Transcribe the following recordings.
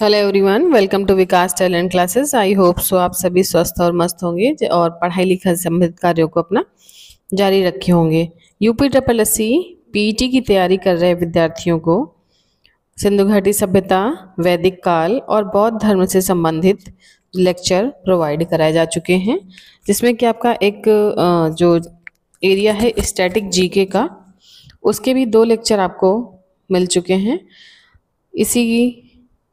Hello everyone, welcome to Vikas talent classes. I hope so आप सभी स्वस्थ और मस्त होंगे और पढ़ाई लिखाई संबंधित कार्यों को अपना जारी रखे होंगे। UP triple S C PET की तैयारी कर रहे विद्यार्थियों को सिंधु घाटी सभ्यता, वैदिक काल और बौद्ध धर्म से संबंधित लेक्चर प्रोवाइड कराए जा चुके हैं, जिसमें कि आपका एक जो एरिया है स्टैटिक जीके का, उसके भी 2 लेक्चर आपको मिल चुके हैं। इसी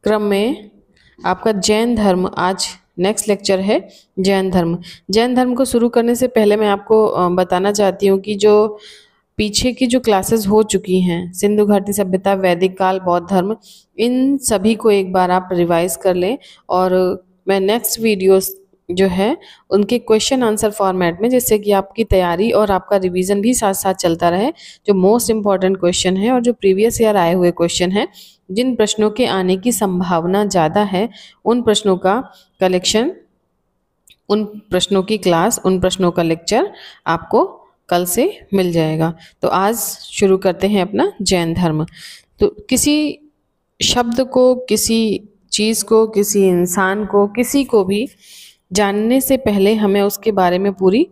क्रम में आपका जैन धर्म आज नेक्स्ट लेक्चर है। जैन धर्म को शुरू करने से पहले मैं आपको बताना चाहती हूँ कि जो पीछे की जो क्लासेस हो चुकी हैं, सिंधु घाटी सभ्यता, वैदिक काल, बौद्ध धर्म, इन सभी को एक बार आप रिवाइज कर लें। और मैं नेक्स्ट वीडियोस जो है उनके क्वेश्चन आंसर फॉर्मेट में, जिससे कि आपकी तैयारी और आपका रिवीजन भी साथ साथ चलता रहे। जो मोस्ट इम्पॉर्टेंट क्वेश्चन है और जो प्रीवियस ईयर आए हुए क्वेश्चन है, जिन प्रश्नों के आने की संभावना ज़्यादा है, उन प्रश्नों का कलेक्शन, उन प्रश्नों की क्लास, उन प्रश्नों का लेक्चर आपको कल से मिल जाएगा। तो आज शुरू करते हैं अपना जैन धर्म। तो किसी शब्द को, किसी चीज़ को, किसी इंसान को, किसी को भी जानने से पहले हमें उसके बारे में पूरी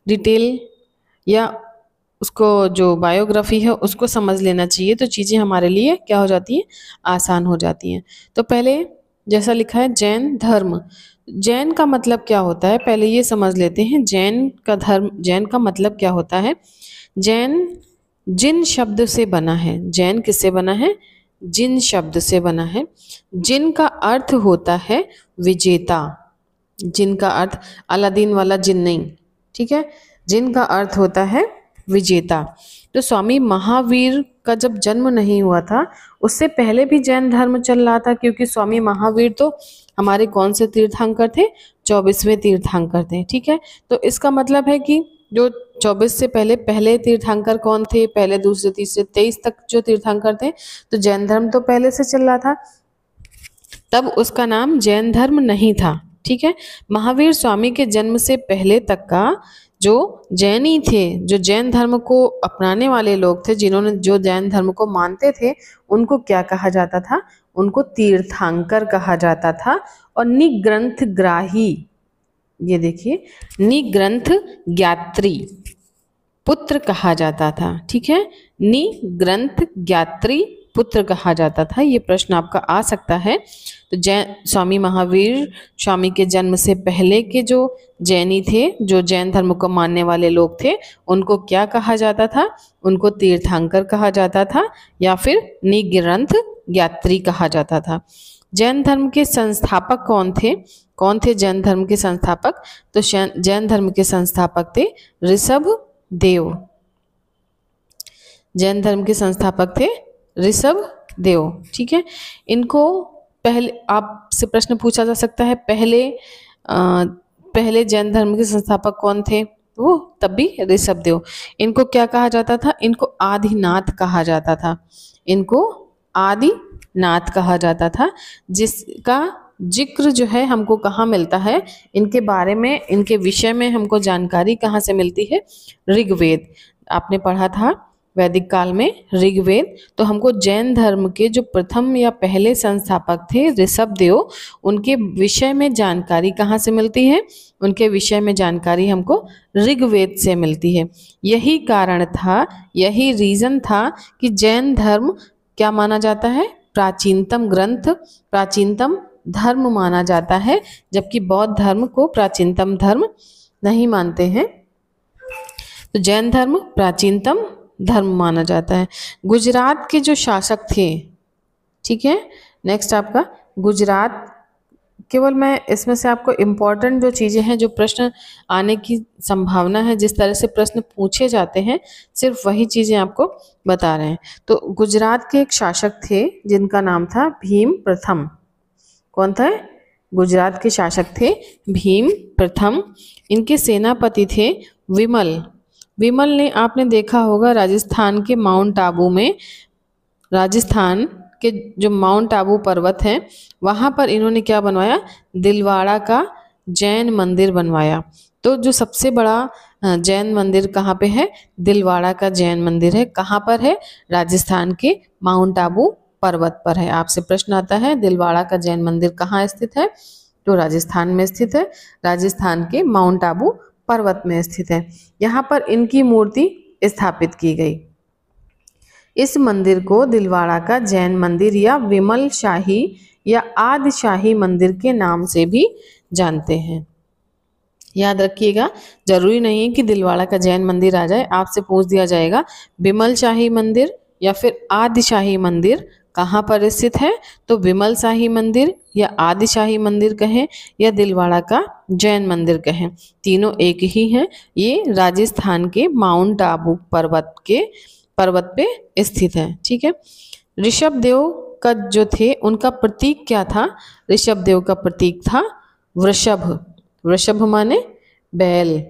डिटेल या उसको जो बायोग्राफी है उसको समझ लेना चाहिए। तो चीज़ें हमारे लिए क्या हो जाती हैं, आसान हो जाती हैं। तो पहले जैसा लिखा है जैन धर्म, जैन का मतलब क्या होता है, पहले ये समझ लेते हैं। जैन का धर्म, जैन का मतलब क्या होता है। जैन जिन शब्द से बना है। जैन किससे बना है? जिन शब्द से बना है। जिन का अर्थ होता है विजेता। जिन का अर्थ अलादीन वाला जिन नहीं, ठीक है। जिन का अर्थ होता है विजेता। तो स्वामी महावीर का जब जन्म नहीं हुआ था, उससे पहले भी जैन धर्म चल रहा था, क्योंकि स्वामी महावीर तो हमारे कौन से तीर्थंकर थे? 24वें तीर्थंकर थे, ठीक है। तो इसका मतलब है कि जो 24 से पहले तीर्थंकर कौन थे? पहले, दूसरे, तीसरे, 23 तक जो तीर्थंकर थे। तो जैन धर्म तो पहले से चल रहा था, तब उसका नाम जैन धर्म नहीं था, ठीक है। महावीर स्वामी के जन्म से पहले तक का जो जैनी थे, जो जैन धर्म को अपनाने वाले लोग थे, जिन्होंने जो जैन धर्म को मानते थे, उनको क्या कहा जाता था? उनको तीर्थंकर कहा जाता था। और निग्रंथग्राही, ये देखिए, निग्रंथ ज्ञात्री पुत्र कहा जाता था, ठीक है। निग्रंथ ज्ञात्री पुत्र कहा जाता था। ये प्रश्न आपका आ सकता है। तो जैन स्वामी महावीर स्वामी के जन्म से पहले के जो जैनी थे, जो जैन धर्म को मानने वाले लोग थे, उनको क्या कहा जाता था? उनको तीर्थंकर कहा जाता था या फिर निग्रंथ ज्ञात्री कहा जाता था। जैन धर्म के संस्थापक कौन थे? कौन थे जैन धर्म के संस्थापक? तो जैन धर्म के संस्थापक थे ऋषभ देव। जैन धर्म के संस्थापक थे ऋषभ देव, ठीक है। इनको पहले आपसे प्रश्न पूछा जा सकता है, पहले जैन धर्म के संस्थापक कौन थे? वो तब भी ऋषभ देव। इनको क्या कहा जाता था? इनको आदिनाथ कहा जाता था। इनको आदिनाथ कहा जाता था, जिसका जिक्र जो है हमको कहाँ मिलता है? इनके बारे में, इनके विषय में हमको जानकारी कहाँ से मिलती है? ऋग्वेद। आपने पढ़ा था वैदिक काल में ऋग्वेद। तो हमको जैन धर्म के जो प्रथम या पहले संस्थापक थे ऋषभ देव, उनके विषय में जानकारी कहाँ से मिलती है? उनके विषय में जानकारी हमको ऋग्वेद से मिलती है। यही कारण था, यही रीजन था कि जैन धर्म क्या माना जाता है? प्राचीनतम ग्रंथ, प्राचीनतम धर्म माना जाता है, जबकि बौद्ध धर्म को प्राचीनतम धर्म नहीं मानते हैं। तो जैन धर्म प्राचीनतम धर्म माना जाता है। गुजरात के जो शासक थे, ठीक है। नेक्स्ट आपका गुजरात, केवल मैं इसमें से आपको इम्पोर्टेंट जो चीज़ें हैं, जो प्रश्न आने की संभावना है, जिस तरह से प्रश्न पूछे जाते हैं, सिर्फ वही चीज़ें आपको बता रहे हैं। तो गुजरात के एक शासक थे जिनका नाम था भीम प्रथम। कौन था? गुजरात के शासक थे भीम प्रथम। इनके सेनापति थे विमल। विमल ने, आपने देखा होगा राजस्थान के माउंट आबू में, राजस्थान के जो माउंट आबू पर्वत है, वहाँ पर इन्होंने क्या बनवाया? दिलवाड़ा का जैन मंदिर बनवाया। तो जो सबसे बड़ा जैन मंदिर कहाँ पे है? दिलवाड़ा का जैन मंदिर है। कहाँ पर है? राजस्थान के माउंट आबू पर्वत पर है। आपसे प्रश्न आता है दिलवाड़ा का जैन मंदिर कहाँ स्थित है, तो राजस्थान में स्थित है। राजस्थान के माउंट आबू पर्वत में स्थित है। यहाँ पर इनकी मूर्ति स्थापित की गई। इस मंदिर को दिलवाड़ा का जैन मंदिर या विमल शाही या आदि शाही मंदिर के नाम से भी जानते हैं। याद रखिएगा, जरूरी नहीं है कि दिलवाड़ा का जैन मंदिर आ जाए, आपसे पूछ दिया जाएगा विमल शाही मंदिर या फिर आदि शाही मंदिर कहाँ पर स्थित है, तो विमल शाही मंदिर या आदि शाही मंदिर कहें या दिलवाड़ा का जैन मंदिर कहें, तीनों एक ही हैं। ये राजस्थान के माउंट आबू पर्वत पे स्थित है। ठीक है। ऋषभ देव का जो थे उनका प्रतीक क्या था, ऋषभ देव का प्रतीक था वृषभ। वृषभ माने बैल,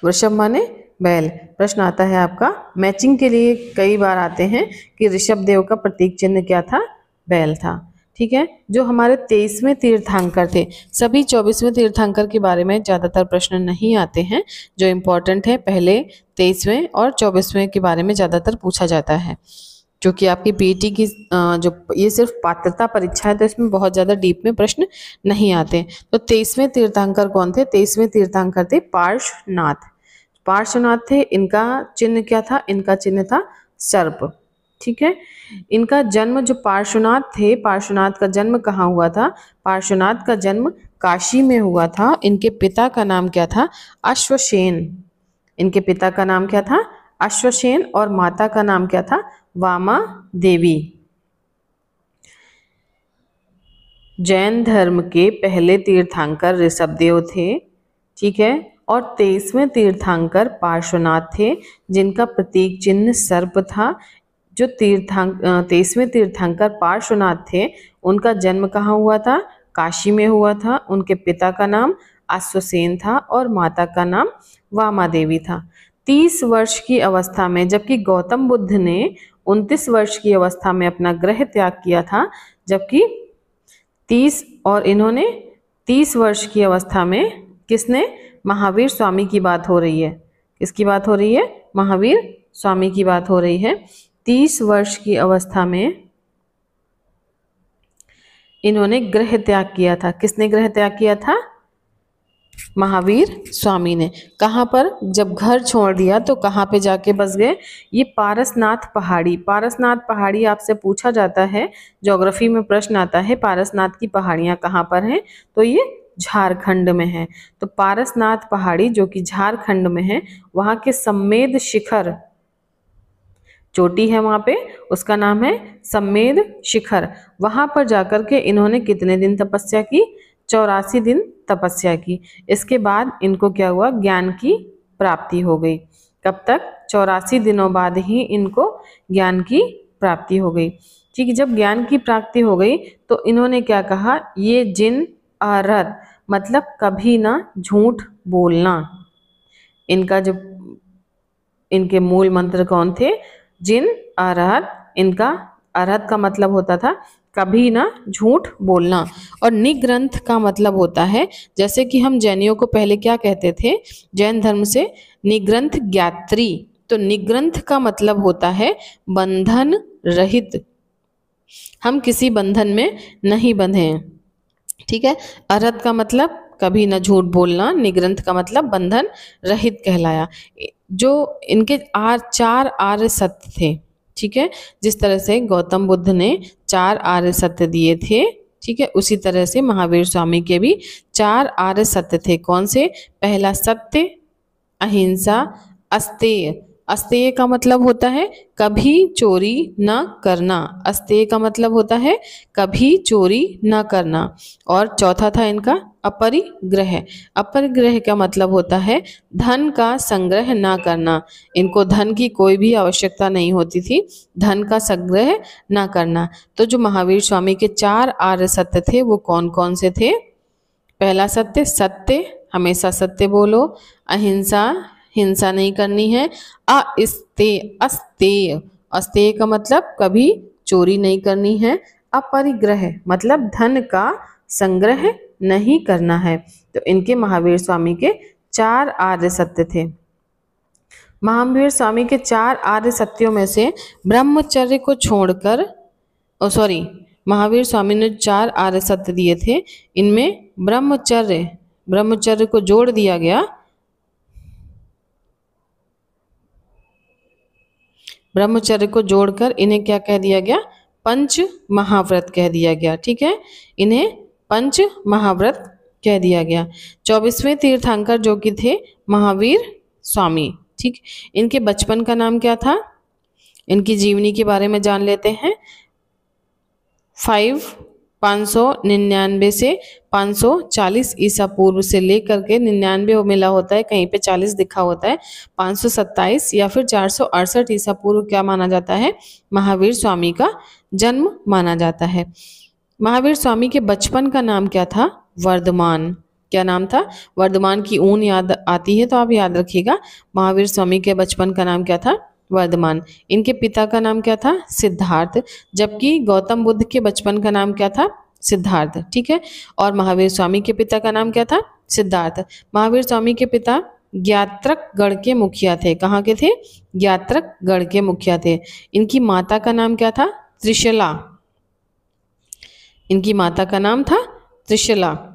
वृषभ माने बैल। प्रश्न आता है आपका मैचिंग के लिए, कई बार आते हैं कि ऋषभ देव का प्रतीक चिन्ह क्या था, बैल था। ठीक है। जो हमारे 23वें तीर्थंकर थे, सभी 24वें तीर्थंकर के बारे में ज़्यादातर प्रश्न नहीं आते हैं। जो इम्पोर्टेंट है पहले 23वें और 24वें के बारे में ज़्यादातर पूछा जाता है, जो कि आपकी पीटी की जो ये सिर्फ पात्रता परीक्षा है, तो इसमें बहुत ज़्यादा डीप में प्रश्न नहीं आते। तो 23वें तीर्थंकर कौन थे, 23वें तीर्थंकर थे पार्श्वनाथ। पार्श्वनाथ थे, इनका चिन्ह क्या था, इनका चिन्ह था सर्प। ठीक है। इनका जन्म, जो पार्श्वनाथ थे, पार्श्वनाथ का जन्म कहाँ हुआ था, पार्श्वनाथ का जन्म काशी में हुआ था। इनके पिता का नाम क्या था, अश्वसेन। इनके पिता का नाम क्या था, अश्वसेन, और माता का नाम क्या था, वामा देवी। जैन धर्म के पहले तीर्थंकर ऋषभदेव थे। ठीक है। और 23वें तीर्थंकर पार्श्वनाथ थे, जिनका प्रतीक चिन्ह सर्प था। जो 23वें तीर्थंकर पार्श्वनाथ थे, उनका जन्म कहाँ हुआ था, काशी में हुआ था। उनके पिता का नाम अश्वसेन था और माता का नाम वामा देवी था। 30 वर्ष की अवस्था में, जबकि गौतम बुद्ध ने 29 वर्ष की अवस्था में अपना गृह त्याग किया था, जबकि 30 और इन्होंने 30 वर्ष की अवस्था में, किसने, महावीर स्वामी की बात हो रही है। किसकी बात हो रही है, महावीर स्वामी की बात हो रही है। 30 वर्ष की अवस्था में इन्होंने गृह त्याग किया था। किसने गृह त्याग किया था, महावीर स्वामी ने। कहाँ पर, जब घर छोड़ दिया तो कहाँ पे जाके बस गए, ये पारसनाथ पहाड़ी। पारसनाथ पहाड़ी आपसे पूछा जाता है, ज्योग्राफी में प्रश्न आता है पारसनाथ की पहाड़ियाँ कहाँ पर हैं, तो ये झारखंड में है। तो पारसनाथ पहाड़ी जो कि झारखंड में है, वहाँ के सम्मेद शिखर चोटी है वहाँ पे, उसका नाम है सम्मेद शिखर। वहाँ पर जाकर के इन्होंने कितने दिन तपस्या की, 84 दिन तपस्या की। इसके बाद इनको क्या हुआ, ज्ञान की प्राप्ति हो गई। कब तक, 84 दिनों बाद ही इनको ज्ञान की प्राप्ति हो गई। ठीक है। जब ज्ञान की प्राप्ति हो गई तो इन्होंने क्या कहा, ये जिन अरहत, मतलब कभी ना झूठ बोलना। इनका जो, इनके मूल मंत्र कौन थे, जिन अरहत। इनका अरहत का मतलब होता था कभी ना झूठ बोलना, और निग्रंथ का मतलब होता है, जैसे कि हम जैनियों को पहले क्या कहते थे, जैन धर्म से निग्रंथ ज्ञात्री, तो निग्रंथ का मतलब होता है बंधन रहित, हम किसी बंधन में नहीं बंधे हैं। ठीक है। अरहत का मतलब कभी न झूठ बोलना, निग्रंथ का मतलब बंधन रहित कहलाया। जो इनके 4 आर्य सत्य थे। ठीक है। जिस तरह से गौतम बुद्ध ने 4 आर्य सत्य दिए थे, ठीक है, उसी तरह से महावीर स्वामी के भी 4 आर्य सत्य थे। कौन से, पहला सत्य, अहिंसा, अस्तेय। अस्तेय का मतलब होता है कभी चोरी न करना। अस्तेय का मतलब होता है कभी चोरी न करना। और चौथा था इनका अपरिग्रह। अपरिग्रह का मतलब होता है धन का संग्रह न करना। इनको धन की कोई भी आवश्यकता नहीं होती थी, धन का संग्रह न करना। तो जो महावीर स्वामी के 4 आर्य सत्य थे वो कौन कौन से थे, पहला सत्य, सत्य, हमेशा सत्य बोलो। अहिंसा, हिंसा नहीं करनी है। अस्तेय, अस्तेय, अस्तेय का मतलब कभी चोरी नहीं करनी है। अपरिग्रह मतलब धन का संग्रह नहीं करना है। तो इनके महावीर स्वामी के 4 आर्य सत्य थे। महावीर स्वामी के 4 आर्य सत्यों में से ब्रह्मचर्य को छोड़कर, महावीर स्वामी ने 4 आर्य सत्य दिए थे, इनमें ब्रह्मचर्य को जोड़ दिया गया। ब्रह्मचर्य को जोड़कर इन्हें क्या कह दिया गया? पंच महाव्रत कह दिया गया। ठीक है, इन्हें पंच महाव्रत कह दिया गया। 24वें तीर्थंकर जो कि थे महावीर स्वामी। ठीक, इनके बचपन का नाम क्या था? इनकी जीवनी के बारे में जान लेते हैं। 599 से 540 ईसा पूर्व से लेकर के 99 मिला होता है, कहीं पे 40 लिखा होता है, 527 या फिर 468 ईसा पूर्व क्या माना जाता है? महावीर स्वामी का जन्म माना जाता है। महावीर स्वामी के बचपन का नाम क्या था? वर्धमान। क्या नाम था? वर्धमान की ऊन याद आती है तो आप याद रखिएगा। महावीर स्वामी के बचपन का नाम क्या था? वर्धमान। इनके पिता का नाम क्या था? सिद्धार्थ। जबकि गौतम बुद्ध के बचपन का नाम क्या था? सिद्धार्थ। ठीक है, और महावीर स्वामी के पिता का नाम क्या था? सिद्धार्थ। महावीर स्वामी के पिता ज्ञात्रक गढ़ के मुखिया थे। कहाँ के थे? ज्ञात्रक गढ़ के मुखिया थे। इनकी माता का नाम क्या था? त्रिशला। इनकी माता का नाम था त्रिशला।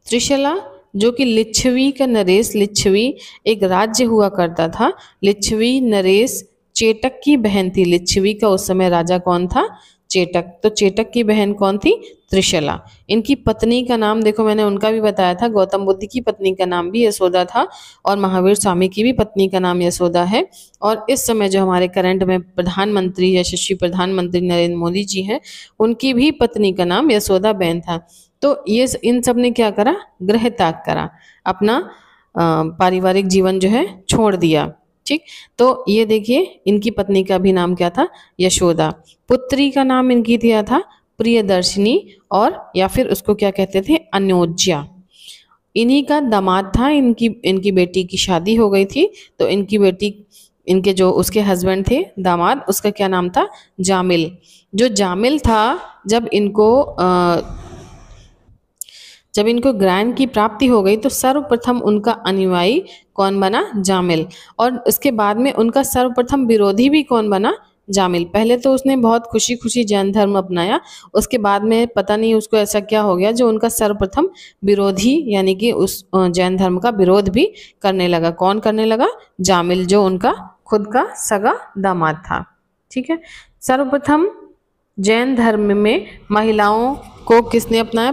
त्रिशला जो कि लिच्छवी का नरेश, लिच्छवी एक राज्य हुआ करता था। लिच्छवी नरेश चेटक की बहन थी। लिच्छवी का उस समय राजा कौन था? चेटक। तो चेटक की बहन कौन थी? त्रिशला। इनकी पत्नी का नाम देखो, मैंने उनका भी बताया था, गौतम बुद्ध की पत्नी का नाम भी यशोदा था और महावीर स्वामी की भी पत्नी का नाम यशोदा है। और इस समय जो हमारे करंट में प्रधानमंत्री, यशस्वी प्रधानमंत्री नरेंद्र मोदी जी हैं, उनकी भी पत्नी का नाम यशोदा बेन था। तो ये इन सब ने क्या करा? गृह त्याग करा, अपना पारिवारिक जीवन जो है छोड़ दिया। ठीक, तो ये देखिए इनकी पत्नी का भी नाम क्या था? यशोदा। पुत्री का नाम इनकी दिया था प्रियदर्शिनी, और या फिर उसको क्या कहते थे? अन्योज्या। इन्हीं का दामाद था। इनकी बेटी की शादी हो गई थी, तो इनकी बेटी, इनके जो उसके हस्बैंड थे दामाद, उसका क्या नाम था? जामिल। जो जामिल था, जब इनको ज्ञान की प्राप्ति हो गई तो सर्वप्रथम उनका अनुयायी कौन बना? जामिल। और उसके बाद में उनका सर्वप्रथम विरोधी भी कौन बना? जामिल। पहले तो उसने बहुत खुशी खुशी जैन धर्म अपनाया, उसके बाद में पता नहीं उसको ऐसा क्या हो गया जो उनका सर्वप्रथम विरोधी, यानी कि उस जैन धर्म का विरोध भी करने लगा। कौन करने लगा? जामिल, जो उनका खुद का सगा दामाद था। ठीक है, सर्वप्रथम जैन धर्म में महिलाओं को किसने अपनाया?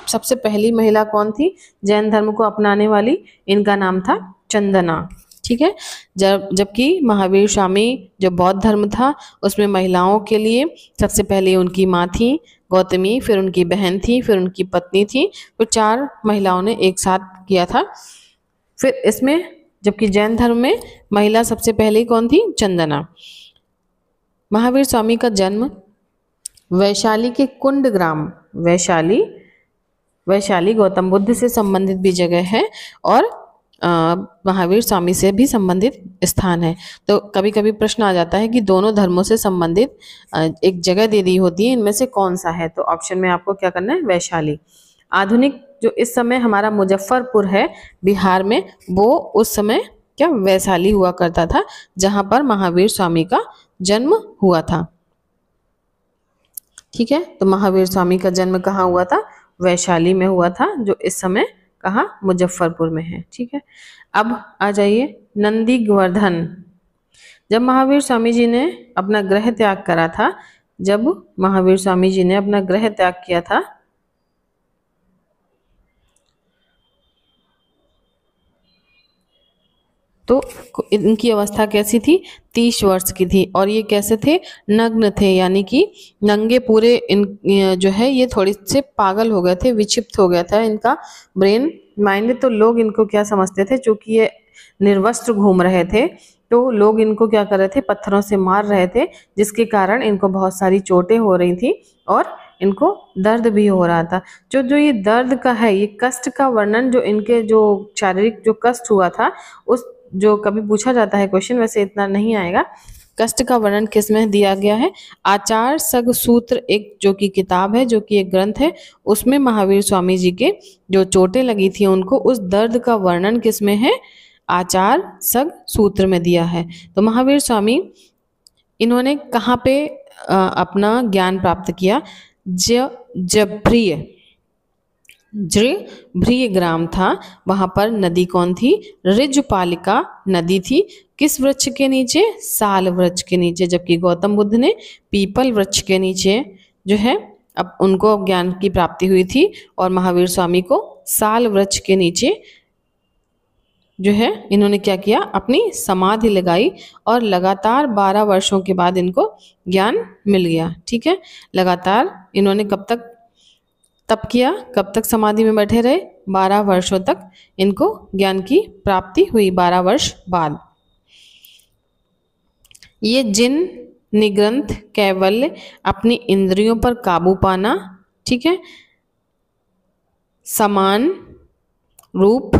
सबसे पहली महिला कौन थी जैन धर्म को अपनाने वाली? इनका नाम था चंदना। ठीक है, जबकि महावीर स्वामी जो बौद्ध धर्म था उसमें महिलाओं के लिए सबसे पहले उनकी माँ थी गौतमी, फिर उनकी बहन थी, फिर उनकी पत्नी थी, फिर 4 महिलाओं ने एक साथ किया था। फिर इसमें जबकि जैन धर्म में महिला सबसे पहले कौन थी? चंदना। महावीर स्वामी का जन्म वैशाली के कुंड ग्राम, वैशाली गौतम बुद्ध से संबंधित भी जगह है और महावीर स्वामी से भी संबंधित स्थान है। तो कभी कभी प्रश्न आ जाता है कि दोनों धर्मों से संबंधित एक जगह दे दी होती है, इनमें से कौन सा है? तो ऑप्शन में आपको क्या करना है? वैशाली। आधुनिक जो इस समय हमारा मुजफ्फरपुर है बिहार में, वो उस समय क्या वैशाली हुआ करता था, जहां पर महावीर स्वामी का जन्म हुआ था। ठीक है, तो महावीर स्वामी का जन्म कहाँ हुआ था? वैशाली में हुआ था, जो इस समय कहाँ? मुजफ्फरपुर में है। ठीक है, अब आ जाइए नंदी गोवर्धन। जब महावीर स्वामी जी ने अपना गृह त्याग करा था, जब महावीर स्वामी जी ने अपना गृह त्याग किया था, तो इनकी अवस्था कैसी थी? 30 वर्ष की थी। और ये कैसे थे? नग्न थे, यानी कि नंगे पूरे। इन जो है ये थोड़ी से पागल हो गए थे, विक्षिप्त हो गया था इनका ब्रेन माइंड। तो लोग इनको क्या समझते थे? चूंकि ये निर्वस्त्र घूम रहे थे तो लोग इनको क्या कर रहे थे? पत्थरों से मार रहे थे, जिसके कारण इनको बहुत सारी चोटें हो रही थी और इनको दर्द भी हो रहा था। जो ये दर्द का है, ये कष्ट का वर्णन, जो इनके जो शारीरिक जो कष्ट हुआ था, उस जो कभी पूछा जाता है क्वेश्चन, वैसे इतना नहीं आएगा, कष्ट का वर्णन किस में दिया गया है? आचार सग सूत्र एक जो कि किताब है, जो कि एक ग्रंथ है, उसमें महावीर स्वामी जी के जो चोटें लगी थी उनको, उस दर्द का वर्णन किस में है? आचार सग सूत्र में दिया है। तो महावीर स्वामी इन्होंने कहाँ पे अपना ज्ञान प्राप्त किया? जभ्रिय जृभ्रिय ग्राम था, वहां पर नदी कौन थी? ऋजुपालिका नदी थी। किस वृक्ष के नीचे? साल वृक्ष के नीचे। जबकि गौतम बुद्ध ने पीपल वृक्ष के नीचे जो है अब उनको ज्ञान की प्राप्ति हुई थी, और महावीर स्वामी को साल वृक्ष के नीचे जो है इन्होंने क्या किया? अपनी समाधि लगाई, और लगातार 12 वर्षों के बाद इनको ज्ञान मिल गया। ठीक है, लगातार इन्होंने कब तक तप किया? कब तक समाधि में बैठे रहे? 12 वर्षों तक इनको ज्ञान की प्राप्ति हुई, 12 वर्ष बाद। ये जिन निग्रंथ कैवल्य, अपनी इंद्रियों पर काबू पाना, ठीक है, समान रूप,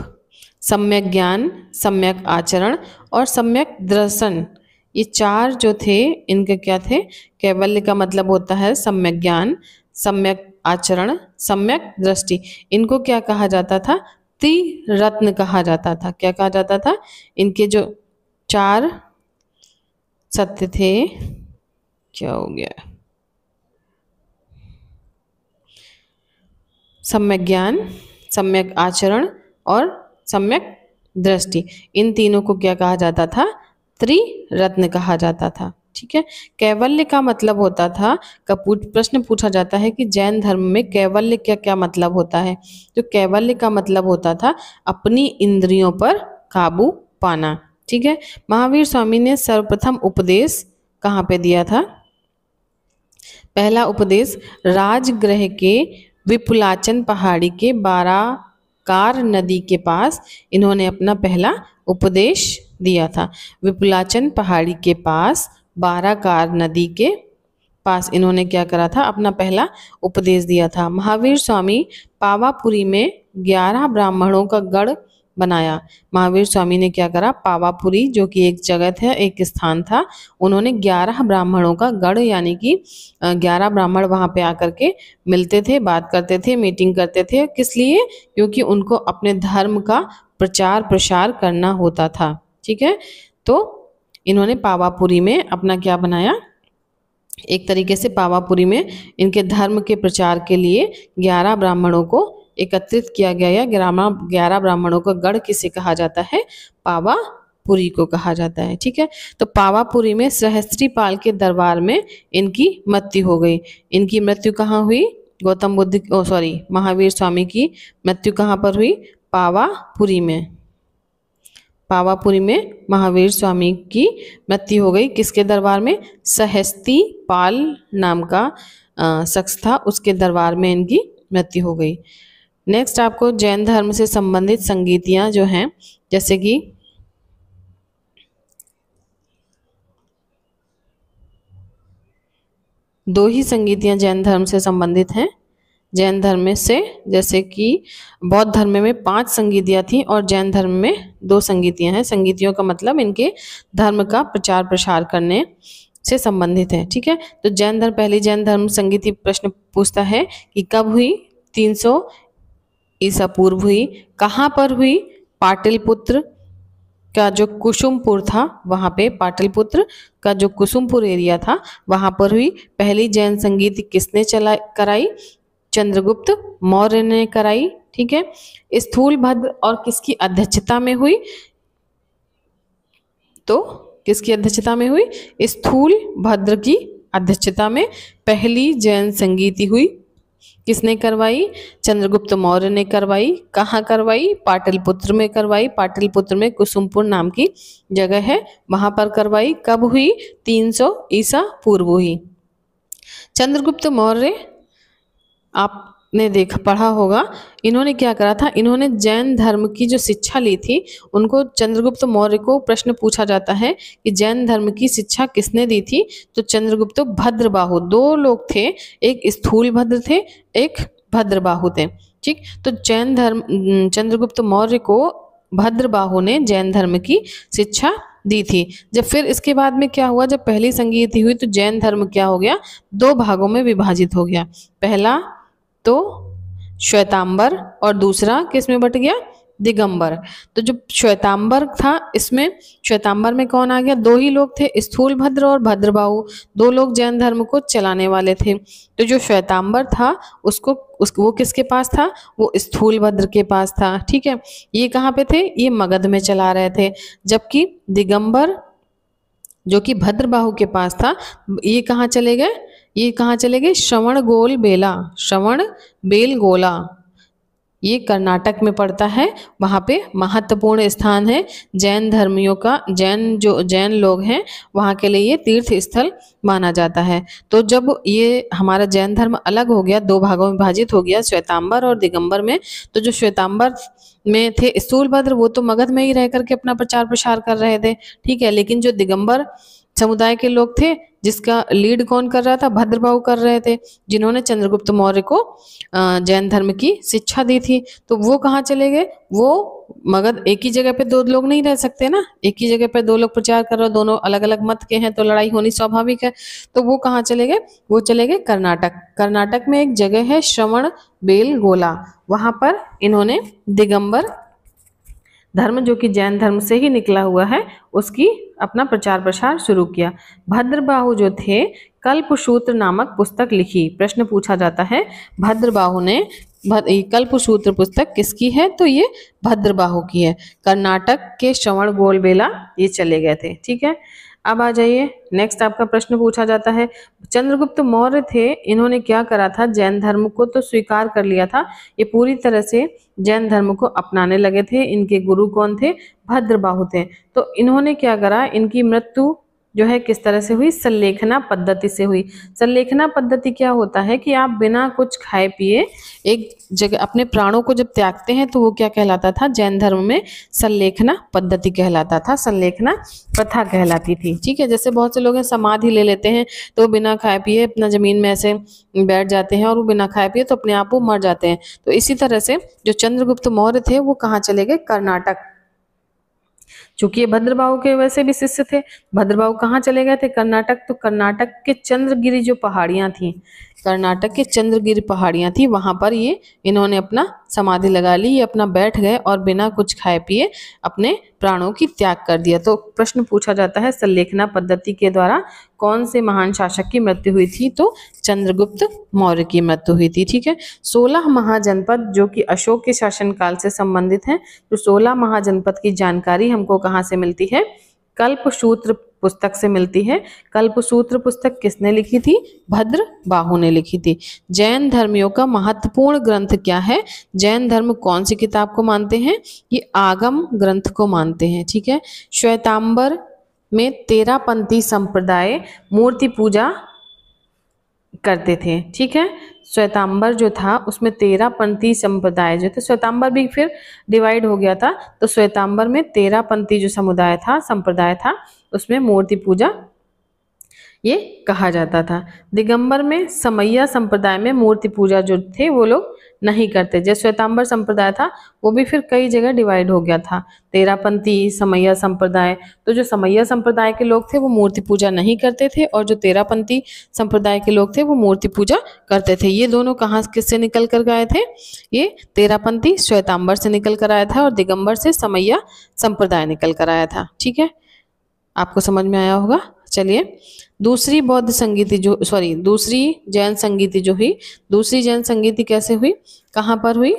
सम्यक ज्ञान, सम्यक आचरण और सम्यक दर्शन, ये चार जो थे इनके क्या थे? कैवल्य का मतलब होता है सम्यक ज्ञान, सम्यक आचरण, सम्यक दृष्टि। इनको क्या कहा जाता था? त्रिरत्न कहा जाता था। क्या कहा जाता था? इनके जो चार सत्य थे, क्या हो गया? सम्यक ज्ञान, सम्यक आचरण और सम्यक दृष्टि, इन तीनों को क्या कहा जाता था? त्रिरत्न कहा जाता था। ठीक है, कैवल्य का मतलब होता था, प्रश्न पूछा जाता है कि जैन धर्म में कैवल्य क्या क्या मतलब होता है? तो कैवल्य का मतलब होता था अपनी इंद्रियों पर काबू पाना। ठीक है, महावीर स्वामी ने सर्वप्रथम उपदेश कहाँ पे दिया था? पहला उपदेश राजगृह के विपुलाचन पहाड़ी के बाराकार नदी के पास इन्होंने अपना पहला उपदेश दिया था। विपुलाचन पहाड़ी के पास बाराकार नदी के पास इन्होंने क्या करा था? अपना पहला उपदेश दिया था। महावीर स्वामी पावापुरी में 11 ब्राह्मणों का गढ़ बनाया। महावीर स्वामी ने क्या करा? पावापुरी जो कि एक जगह था, एक स्थान था, उन्होंने 11 ब्राह्मणों का गढ़, यानी कि 11 ब्राह्मण वहां पे आकर के मिलते थे, बात करते थे, मीटिंग करते थे। किस लिए? क्योंकि उनको अपने धर्म का प्रचार प्रसार करना होता था। ठीक है, तो इन्होंने पावापुरी में अपना क्या बनाया? एक तरीके से पावापुरी में इनके धर्म के प्रचार के लिए 11 ब्राह्मणों को एकत्रित किया गया। या 11 ब्राह्मणों का गढ़ किसे कहा जाता है? पावापुरी को कहा जाता है। ठीक है, तो पावापुरी में सहस्त्रीपाल के दरबार में इनकी मृत्यु हो गई। इनकी मृत्यु कहाँ हुई? महावीर स्वामी की मृत्यु कहाँ पर हुई? पावापुरी में। पावापुरी में महावीर स्वामी की मृत्यु हो गई। किसके दरबार में? सहस्तीपाल नाम का शख्स था, उसके दरबार में इनकी मृत्यु हो गई। नेक्स्ट आपको जैन धर्म से संबंधित संगीतियां जो हैं, जैसे कि दो ही संगीतियां जैन धर्म से संबंधित हैं। जैन धर्म में से, जैसे कि बौद्ध धर्म में 5 संगीतियां थी और जैन धर्म में 2 संगीतियां हैं। संगीतियों का मतलब इनके धर्म का प्रचार प्रसार करने से संबंधित है। ठीक है, तो जैन धर्म, पहली जैन धर्म संगीति प्रश्न पूछता है कि कब हुई? 300 ईसा पूर्व हुई। कहाँ पर हुई? पाटलिपुत्र का जो कुसुमपुर था वहाँ पे, पाटलिपुत्र का जो कुसुमपुर एरिया था वहाँ पर हुई। पहली जैन संगीत किसने कराई? चंद्रगुप्त मौर्य ने कराई। ठीक है, स्थूलभद्र और किसकी अध्यक्षता में हुई? तो किसकी अध्यक्षता में हुई? स्थूलभद्र की अध्यक्षता में पहली जैन संगीति हुई। किसने करवाई? चंद्रगुप्त मौर्य ने करवाई। कहाँ करवाई? पाटलिपुत्र में करवाई। पाटलिपुत्र में कुसुमपुर नाम की जगह है, वहां पर करवाई। कब हुई? 300 ईसा पूर्व हुई। चंद्रगुप्त मौर्य आपने पढ़ा होगा, इन्होंने क्या करा था? इन्होंने जैन धर्म की जो शिक्षा ली थी, उनको चंद्रगुप्त मौर्य को प्रश्न पूछा जाता है कि जैन धर्म की शिक्षा किसने दी थी? तो चंद्रगुप्त भद्रबाहु, 2 लोग थे, एक स्थूलभद्र थे, एक भद्रबाहु थे। ठीक, तो जैन धर्म, चंद्रगुप्त मौर्य को भद्रबाहु ने जैन धर्म की शिक्षा दी थी। जब फिर इसके बाद में क्या हुआ? जब पहली संगीति हुई तो जैन धर्म क्या हो गया? 2 भागों में विभाजित हो गया। पहला तो श्वेतांबर और दूसरा किस में बट गया? दिगंबर। तो जो श्वेतांबर था, इसमें श्वेतांबर में कौन आ गया? दो ही लोग थे, स्थूलभद्र और भद्रबाहु, दो लोग जैन धर्म को चलाने वाले थे। तो जो श्वेतांबर था वो किसके पास था? वो स्थूलभद्र के पास था। ठीक है, ये कहाँ पे थे? ये मगध में चला रहे थे। जबकि दिगंबर जो कि भद्रबाहु के पास था, ये कहाँ चले गए? ये कहाँ चले गए? श्रवणगोल बेला, श्रवण बेलगोला, ये कर्नाटक में पड़ता है। वहाँ पे महत्वपूर्ण स्थान है जैन धर्मियों का, जो जैन लोग हैं वहाँ के लिए ये तीर्थ स्थल माना जाता है। तो जब ये हमारा जैन धर्म अलग हो गया, दो भागों में विभाजित हो गया, श्वेतांबर और दिगंबर में, तो जो श्वेतांबर में थे स्थूलभद्र, वो तो मगध में ही रह करके अपना प्रचार प्रसार कर रहे थे। ठीक है, लेकिन जो दिगंबर समुदाय के लोग थे, जिसका लीड कौन कर रहा था? भद्रबाहु कर रहे थे, जिन्होंने चंद्रगुप्त मौर्य को जैन धर्म की शिक्षा दी थी। तो वो कहाँ चले गए? वो मगध, एक ही जगह पे दो लोग नहीं रह सकते ना, एक ही जगह पे दो लोग प्रचार कर रहे हो, दोनों अलग अलग मत के हैं, तो लड़ाई होनी स्वाभाविक है। तो वो कहाँ चले गए? वो चले गए कर्नाटक। कर्नाटक में एक जगह है श्रवण बेलगोला, वहां पर इन्होंने दिगंबर धर्म, जो कि जैन धर्म से ही निकला हुआ है, उसकी अपना प्रचार प्रसार शुरू किया। भद्रबाहु जो थे, कल्पसूत्र नामक पुस्तक लिखी। प्रश्न पूछा जाता है, भद्रबाहु ने कल्पसूत्र पुस्तक किसकी है? तो ये भद्रबाहु की है। कर्नाटक के श्रवणबेलगोला ये चले गए थे। ठीक है, अब आ जाइए, नेक्स्ट आपका प्रश्न पूछा जाता है, चंद्रगुप्त मौर्य थे, इन्होंने क्या करा था? जैन धर्म को तो स्वीकार कर लिया था, ये पूरी तरह से जैन धर्म को अपनाने लगे थे। इनके गुरु कौन थे? भद्रबाहु थे। तो इन्होंने क्या करा? इनकी मृत्यु जो है किस तरह से हुई? संलेखना पद्धति से हुई। संलेखना पद्धति क्या होता है कि आप बिना कुछ खाए पिए एक जगह अपने प्राणों को जब त्यागते हैं, तो वो क्या कहलाता था? जैन धर्म में संलेखना पद्धति कहलाता था, संलेखना प्रथा कहलाती थी। ठीक है, जैसे बहुत से लोग हैं समाधि ले लेते हैं, तो बिना खाए पिए अपना जमीन में ऐसे बैठ जाते हैं, और वो बिना खाए पिए तो अपने आप वो मर जाते हैं। तो इसी तरह से जो चंद्रगुप्त मौर्य थे, वो कहाँ चले गए? कर्नाटक। चूंकि ये भद्रबाहु के वैसे भी शिष्य थे, भद्रबाहु कहाँ चले गए थे? कर्नाटक। तो कर्नाटक के चंद्रगिरी जो पहाड़ियां थी, कर्नाटक के चंद्रगिरी पहाड़ियां थी, वहां पर ये इन्होंने अपना समाधि लगा ली, ये अपना बैठ गए और बिना कुछ खाए पिए अपने प्राणों की त्याग कर दिया। तो प्रश्न पूछा जाता है, संलेखना पद्धति के द्वारा कौन से महान शासक की मृत्यु हुई थी? तो चंद्रगुप्त मौर्य की मृत्यु हुई थी। ठीक है, 16 महाजनपद जो कि अशोक के शासनकाल से संबंधित हैं, तो 16 महाजनपद की जानकारी हमको कहाँ से मिलती है? कल्पसूत्र पुस्तक से मिलती है। कल्पसूत्र पुस्तक किसने लिखी थी? भद्रबाहु ने लिखी थी। जैन धर्मियों का महत्वपूर्ण ग्रंथ क्या है? जैन धर्म कौन सी किताब को मानते हैं? ये आगम ग्रंथ को मानते हैं। ठीक है, श्वेतांबर में 13 पंथी संप्रदाय मूर्ति पूजा करते थे। ठीक है, श्वेतांबर जो था उसमें 13 पंथी संप्रदाय जो थे, श्वेतांबर भी फिर डिवाइड हो गया था, तो श्वेतांबर में 13 पंथी जो समुदाय था, संप्रदाय था, उसमें मूर्ति पूजा ये कहा जाता था। दिगंबर में समैया संप्रदाय में मूर्ति पूजा जो थे वो लोग नहीं करते। जैसे श्वेतांबर संप्रदाय था, वो भी फिर कई जगह डिवाइड हो गया था, 13 पंथी, समैया संप्रदाय। तो जो समैया संप्रदाय के लोग थे वो मूर्ति पूजा नहीं करते थे, और जो 13 पंथी संप्रदाय के लोग थे वो मूर्ति पूजा करते थे। ये दोनों कहाँ किससे निकल कर गए थे? ये 13 पंथी श्वेतांबर से निकल कर आया था, और दिगंबर से समैया संप्रदाय निकल कर आया था। ठीक है, आपको समझ में आया होगा। चलिए, दूसरी जैन संगीति जो हुई, दूसरी जैन संगीति कैसे हुई, कहाँ पर हुई?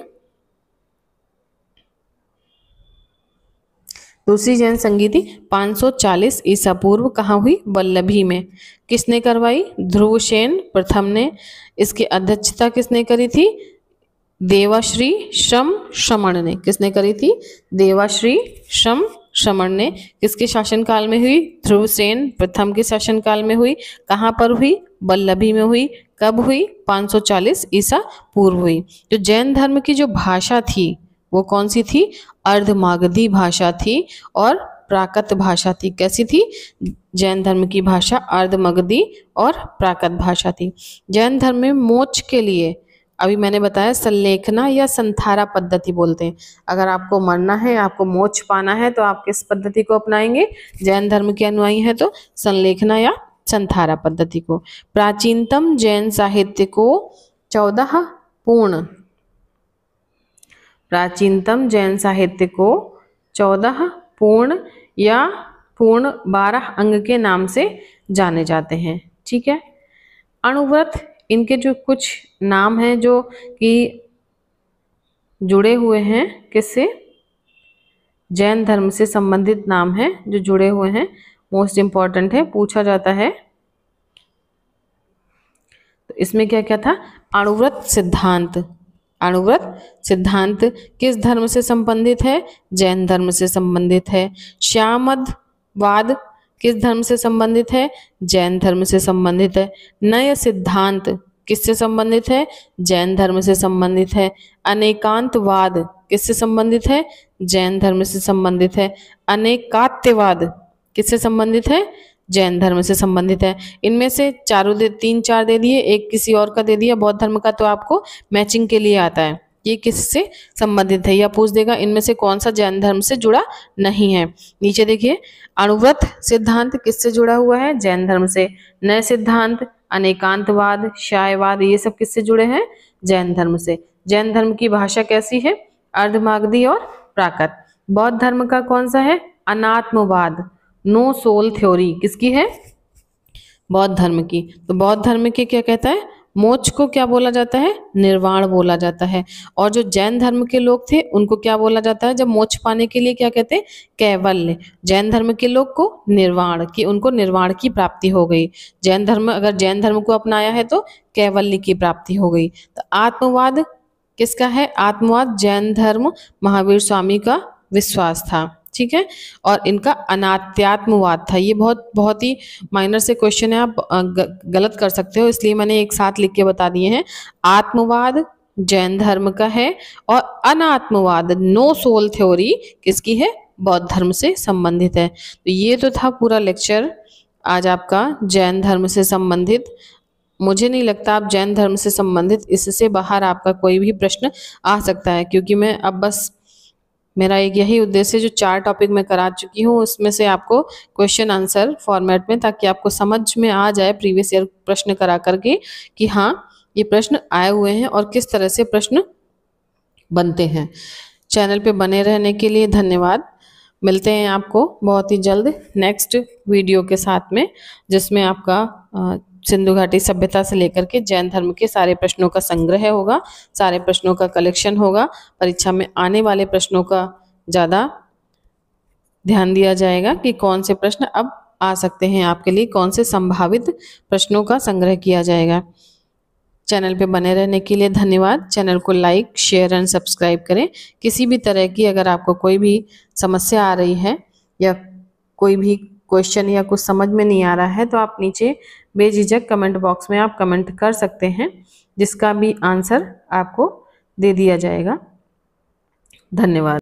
दूसरी जैन संगीति 540 ईसा पूर्व कहाँ हुई? वल्लभी में। किसने करवाई? ध्रुवसेन प्रथम ने। इसकी अध्यक्षता किसने करी थी? देवाश्री श्रम श्रमण ने। किसने करी थी? देवाश्री श्रम श्रमण ने। किसके शासनकाल में हुई? ध्रुवसेन प्रथम के शासनकाल में हुई। कहाँ पर हुई? वल्लभी में हुई। कब हुई? 540 ईसा पूर्व हुई। जो जैन धर्म की जो भाषा थी वो कौन सी थी? अर्धमागधी भाषा थी और प्राकृत भाषा थी। कैसी थी? जैन धर्म की भाषा अर्धमागधी और प्राकृत भाषा थी। जैन धर्म में मोक्ष के लिए अभी मैंने बताया संलेखना या संथारा पद्धति बोलते हैं। अगर आपको मरना है, आपको मोक्ष पाना है, तो आप किस पद्धति को अपनाएंगे? जैन धर्म के अनुयायी है तो संलेखना या संथारा पद्धति को। प्राचीनतम जैन साहित्य को 14 पूर्ण प्राचीनतम जैन साहित्य को 14 पूर्ण या पूर्ण 12 अंग के नाम से जाने जाते हैं। ठीक है। अणुव्रत, इनके जो कुछ नाम हैं जो कि जुड़े हुए हैं किससे, जैन धर्म से संबंधित नाम है जो जुड़े हुए हैं, मोस्ट इंपॉर्टेंट है, पूछा जाता है। तो इसमें क्या क्या था, अणुव्रत सिद्धांत। अणुव्रत सिद्धांत किस धर्म से संबंधित है, जैन धर्म से संबंधित है। श्यामदवाद किस धर्म से संबंधित है, जैन धर्म से संबंधित है। नय सिद्धांत किससे संबंधित है, जैन धर्म से संबंधित है। अनेकांतवाद किससे संबंधित है, जैन धर्म से संबंधित है। अनेकात्यवाद किससे संबंधित है, जैन धर्म से संबंधित है। इनमें से चारों 3-4 दे दिए, एक किसी और का दे दिया बौद्ध धर्म का, तो आपको मैचिंग के लिए आता है ये किससे संबंधित है, या पूछ देगा इनमें से कौन सा जैन धर्म से जुड़ा नहीं है। नीचे देखिए, अणुव्रत सिद्धांत किससे जुड़ा हुआ है, जैन धर्म से। नए सिद्धांत, अनेकांतवाद, शायवाद, ये सब किससे जुड़े हैं, जैन धर्म से। जैन धर्म की भाषा कैसी है, अर्धमागधी और प्राकृत। बौद्ध धर्म का कौन सा है, अनात्मवाद, नो सोल थ्योरी, किसकी है, बौद्ध धर्म की। तो बौद्ध धर्म के क्या कहता है, मोक्ष को क्या बोला जाता है, निर्वाण बोला जाता है। और जो जैन धर्म के लोग थे उनको क्या बोला जाता है, जब मोक्ष पाने के लिए क्या कहते हैं, कैवल्य। जैन धर्म के लोग को निर्वाण, कि उनको निर्वाण की प्राप्ति हो गई। जैन धर्म, अगर जैन धर्म को अपनाया है तो कैवल्य की प्राप्ति हो गई। तो आत्मवाद किसका है, आत्मवाद जैन धर्म महावीर स्वामी का विश्वास था। ठीक है। और इनका अनात्यात्मवाद था। ये बहुत ही माइनर से क्वेश्चन है, आप गलत कर सकते हो, इसलिए मैंने एक साथ लिख के बता दिए हैं। आत्मवाद जैन धर्म का है और अनात्मवाद, नो सोल थ्योरी, किसकी है, बौद्ध धर्म से संबंधित है। तो ये तो था पूरा लेक्चर आज आपका जैन धर्म से संबंधित। मुझे नहीं लगता आप जैन धर्म से संबंधित इससे बाहर आपका कोई भी प्रश्न आ सकता है, क्योंकि मैं अब बस मेरा एक यही उद्देश्य, जो 4 टॉपिक मैं करा चुकी हूँ उसमें से आपको क्वेश्चन आंसर फॉर्मेट में, ताकि आपको समझ में आ जाए प्रीवियस ईयर प्रश्न करा करके कि हाँ ये प्रश्न आए हुए हैं और किस तरह से प्रश्न बनते हैं। चैनल पे बने रहने के लिए धन्यवाद। मिलते हैं आपको बहुत ही जल्द नेक्स्ट वीडियो के साथ में, जिसमें आपका सिंधु घाटी सभ्यता से लेकर के जैन धर्म के सारे प्रश्नों का संग्रह होगा, सारे प्रश्नों का कलेक्शन होगा। परीक्षा में आने वाले प्रश्नों का ज़्यादा ध्यान दिया जाएगा कि कौन से प्रश्न अब आ सकते हैं आपके लिए, कौन से संभावित प्रश्नों का संग्रह किया जाएगा। चैनल पे बने रहने के लिए धन्यवाद। चैनल को लाइक, शेयर एंड सब्सक्राइब करें। किसी भी तरह की अगर आपको कोई भी समस्या आ रही है या कोई भी क्वेश्चन या कुछ समझ में नहीं आ रहा है, तो आप नीचे बेझिझक कमेंट बॉक्स में आप कमेंट कर सकते हैं, जिसका भी आंसर आपको दे दिया जाएगा। धन्यवाद।